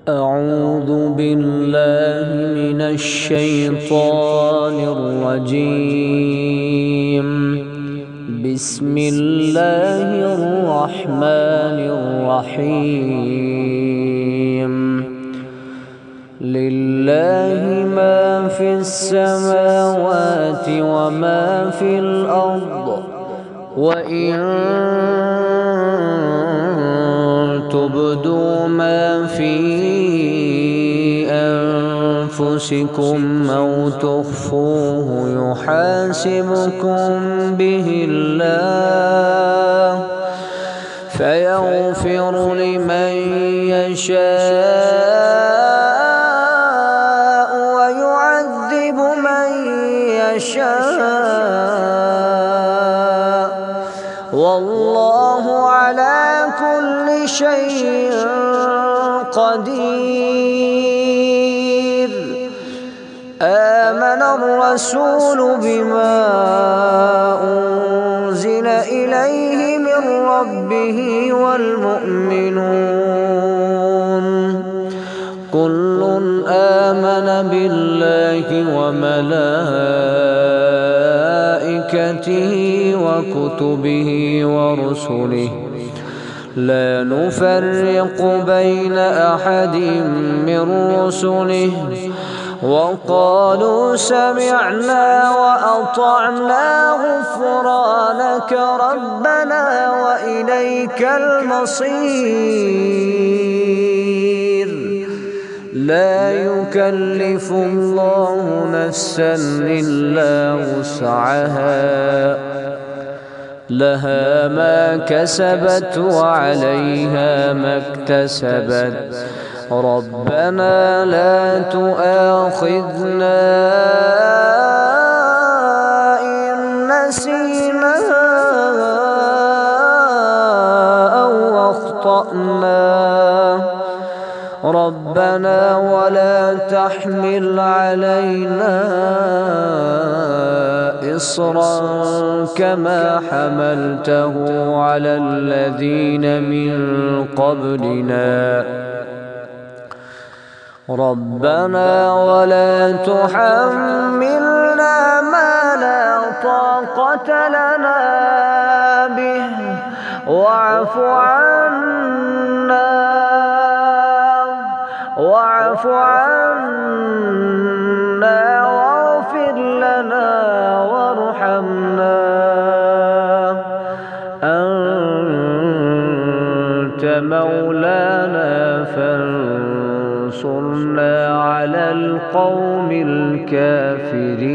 أعوذ بالله من الشيطان الرجيم. بسم الله الرحمن الرحيم. لله ما في السماوات وما في الأرض، وإن تبدوا ما في أنفسكم أو تخفوه يحاسبكم به الله، فيغفر لمن يشاء ويعذب من يشاء، والله على كل شيء قدير. آمن الرسول بما أنزل إليه من ربه والمؤمنون كل آمن بالله وملائكته وكتبه ورسله، لا نفرق بين أحد من رسله، وقالوا سمعنا وأطعنا غفرانك ربنا وإليك المصير. لا يكلف الله نفسا إلا وسعها، لها ما كسبت وعليها ما اكتسبت. ربنا لا تؤاخذنا إن نسينا أو أخطأنا. ربنا ولا تحمل علينا إصرا كما حملته على الذين من قبلنا. ربنا ولا تحملنا ما لا طاقة لنا به، واعف عنا واغفر لنا وارحمنا، أنت مولانا فانصرنا على القوم الكافرين.